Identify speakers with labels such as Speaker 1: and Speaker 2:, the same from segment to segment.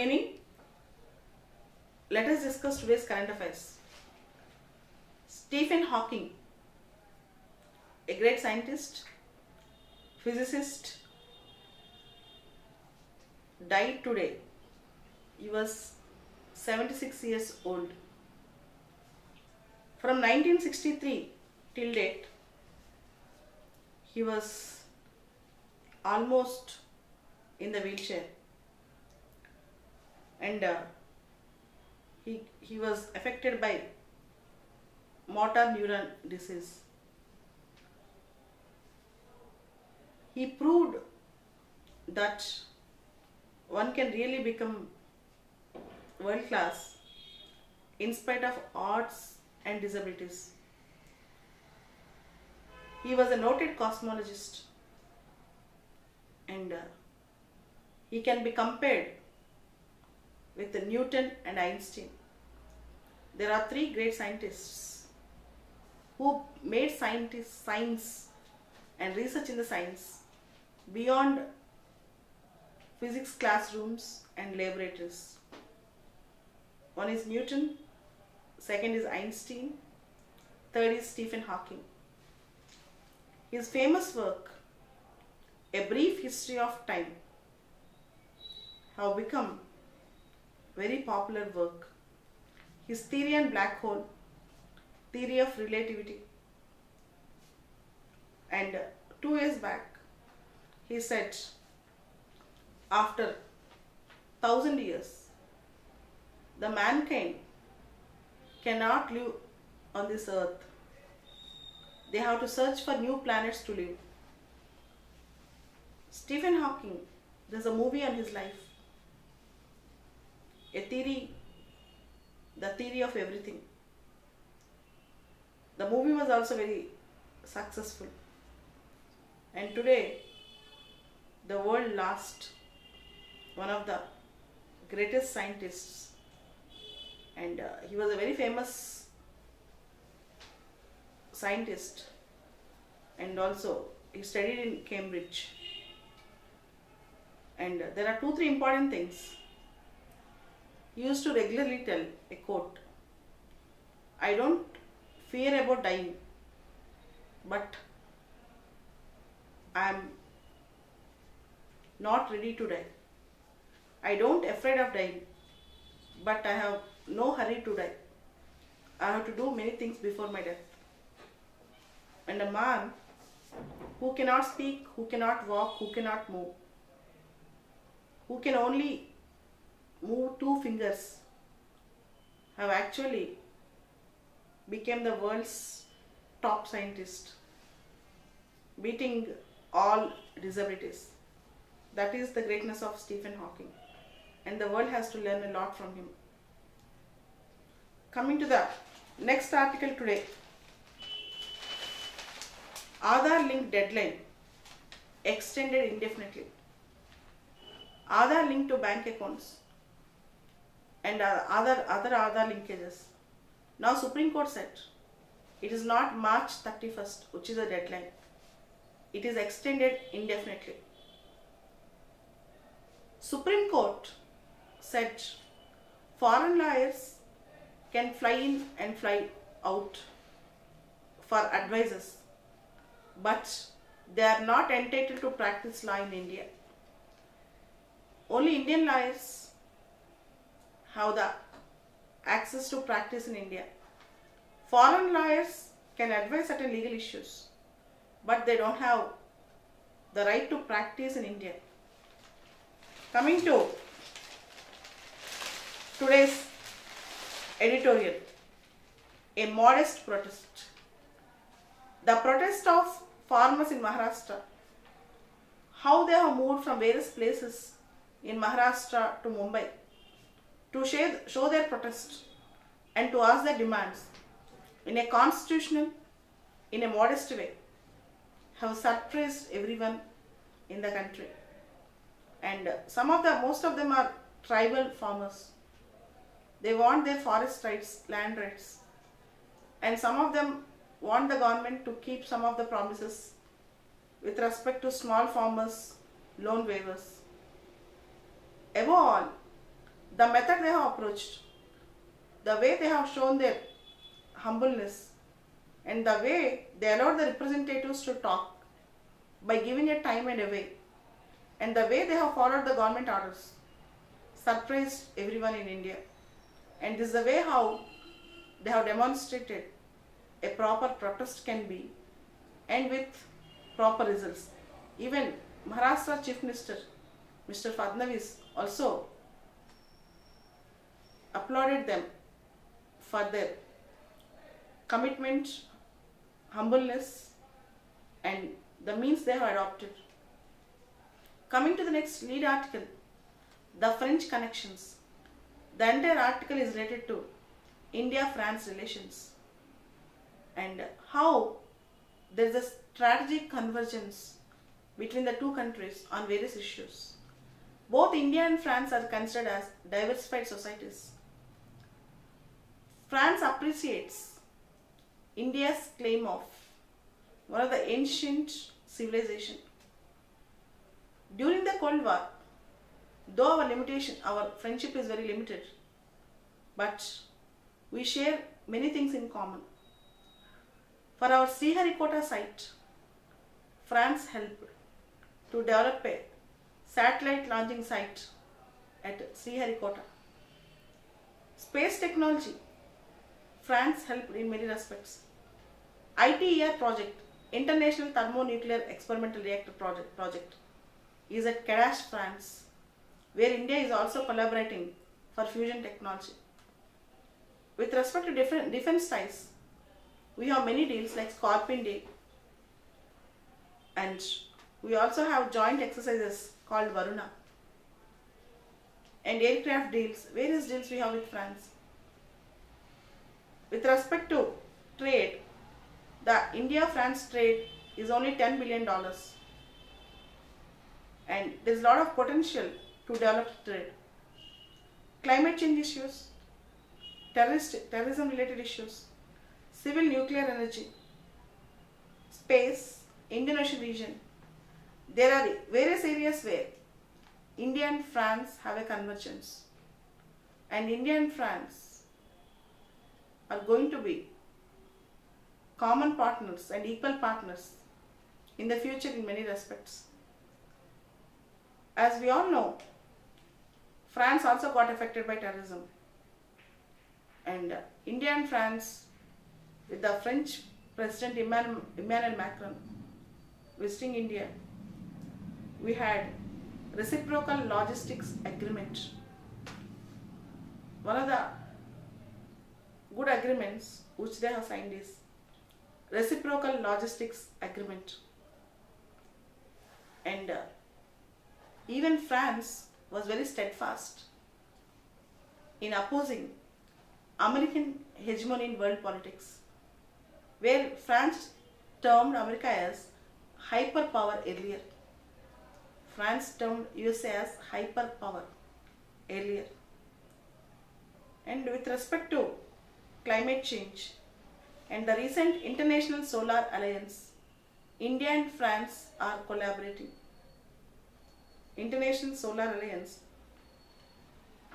Speaker 1: Evening. Let us discuss today's current affairs. Stephen Hawking, a great scientist, physicist, died today. He was 76 years old. From 1963 till date, he was almost in the wheelchair, and he was affected by motor neuron disease. He proved that one can really become world class in spite of odds and disabilities. He was a noted cosmologist, and he can be compared with Newton and Einstein. There are three great scientists who made science and research in the science beyond physics classrooms and laboratories. One is Newton, second is Einstein, third is Stephen Hawking. His famous work, A Brief History of Time, have become very popular work. His theory on black hole, theory of relativity, and 2 years back he said, after 1,000 years, the mankind cannot live on this earth. They have to search for new planets to live. Stephen Hawking, there's a movie on his life, a theory, the theory of everything. The movie was also very successful, and today the world lost one of the greatest scientists, and he was a very famous scientist, and also he studied in Cambridge. And there are 2-3 important things. He used to regularly tell a quote, "I don't fear about dying, but I am not ready to die. I don't afraid of dying, but I have no hurry to die. I have to do many things before my death." And a man who cannot speak, who cannot walk, who cannot move, who can only move 2 fingers, have actually become the world's top scientist, beating all disabilities. That is the greatness of Stephen Hawking, and the world has to learn a lot from him. Coming to the next article today, Aadhaar link deadline extended indefinitely. Aadhaar link to bank accounts and other Aadhaar linkages. Now Supreme Court said it is not March 31st, which is the deadline. It is extended indefinitely. Supreme Court said foreign lawyers can fly in and fly out for advices, but they are not entitled to practice law in India. Only Indian lawyers have the access to practice in India. Foreign lawyers can advise certain legal issues, but they don't have the right to practice in India. Coming to today's editorial, a modest protest. The protest of farmers in Maharashtra, how they have moved from various places in Maharashtra to Mumbai to show their protest and to ask their demands in a constitutional, in a modest way, have surprised everyone in the country. And most of them are tribal farmers. They want their forest rights, land rights, and some of them want the government to keep some of the promises with respect to small farmers, loan waivers. Above all, the method they have approached, the way they have shown their humbleness, and the way they allowed the representatives to talk by giving a time and a way, and the way they have followed the government orders, surprised everyone in India. And this is the way how they have demonstrated a proper protest can be, and with proper results. Even Maharashtra Chief Minister Mr. Fadnavis also applauded them for their commitment, humbleness, and the means they have adopted. Coming to the next lead article, the French connections. The entire article is related to India-France relations and how there is a strategic convergence between the two countries on various issues. Both India and France are considered as diversified societies. France appreciates India's claim of one of the ancient civilization. During the Cold War, though our friendship is very limited, but we share many things in common. For our Sriharikota site, France helped to develop a satellite launching site at Sriharikota. Space technology, France helped in many respects. ITER project, International Thermonuclear Experimental Reactor project, is at Kadash, France, where India is also collaborating for fusion technology. With respect to different defense ties, we have many deals like Scorpion Day, and we also have joint exercises called Varuna, and aircraft deals, various deals we have with France. With respect to trade, the India-France trade is only $10 billion, and there is a lot of potential to develop trade. Climate change issues, terrorism related issues, civil nuclear energy, space, Indian Ocean region. There are various areas where India and France have a convergence, and India and France are going to be common partners and equal partners in the future in many respects. As we all know, France also got affected by terrorism, and India and France, with the French President Emmanuel Macron visiting India, we had reciprocal logistics agreement. One of the good agreements which they have signed is reciprocal logistics agreement, and even France was very steadfast in opposing American hegemony in world politics, where France termed America as hyperpower earlier. France termed USA as hyperpower earlier. And with respect to climate change and the recent International Solar Alliance, India and France are collaborating. International Solar Alliance,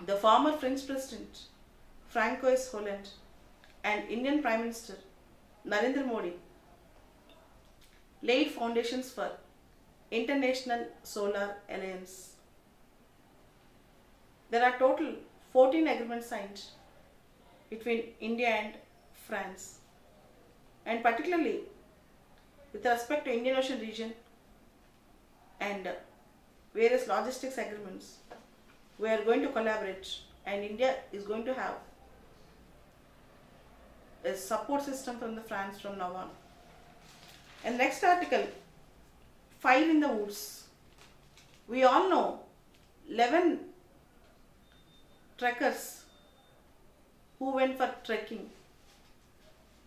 Speaker 1: the former French President Francois Hollande and Indian Prime Minister Narendra Modi laid foundations for International Solar Alliance. There are total 14 agreements signed between India and France, and particularly with respect to Indian Ocean region and various logistics agreements, we are going to collaborate, and India is going to have a support system from the France from now on. And next article, fire in the woods. We all know 11 trekkers who went for trekking,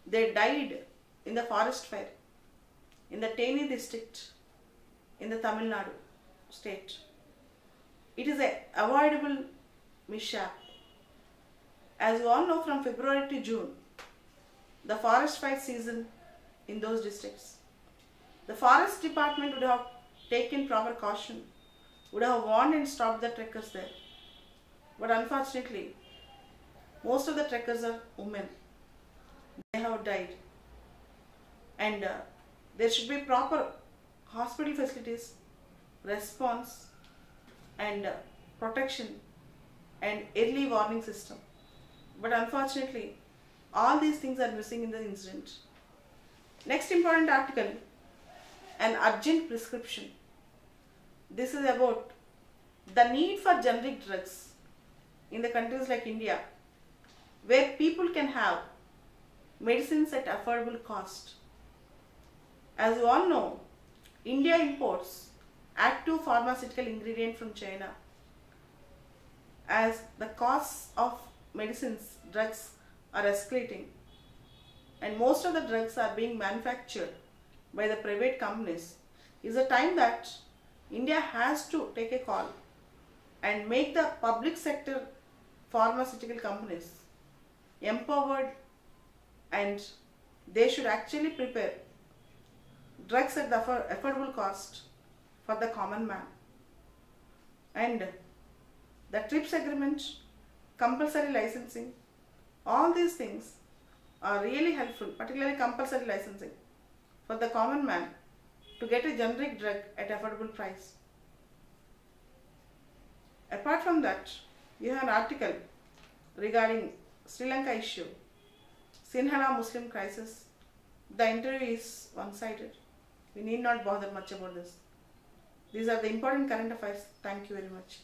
Speaker 1: they died in the forest fire in the Teni district in the Tamil Nadu state. It is an avoidable mishap. As you all know, from February to June, the forest fire season in those districts. The forest department would have taken proper caution, would have warned and stopped the trekkers there. But unfortunately, most of the trekkers are women. They have died. And there should be proper hospital facilities, response, and protection and early warning system. But unfortunately, all these things are missing in the incident. Next important article, an urgent prescription. This is about the need for generic drugs in the countries like India, where people can have medicines at affordable cost. As you all know, India imports active pharmaceutical ingredient from China. As the costs of medicines, drugs are escalating, and most of the drugs are being manufactured by the private companies, is a time that India has to take a call and make the public sector pharmaceutical companies empowered, and they should actually prepare drugs at the affordable cost for the common man. And the TRIPS agreement, compulsory licensing, all these things are really helpful, particularly compulsory licensing for the common man to get a generic drug at affordable price. Apart from that, you have an article regarding Sri Lanka issue, Sinhala Muslim crisis. The interview is one-sided. We need not bother much about this. These are the important current affairs. Thank you very much.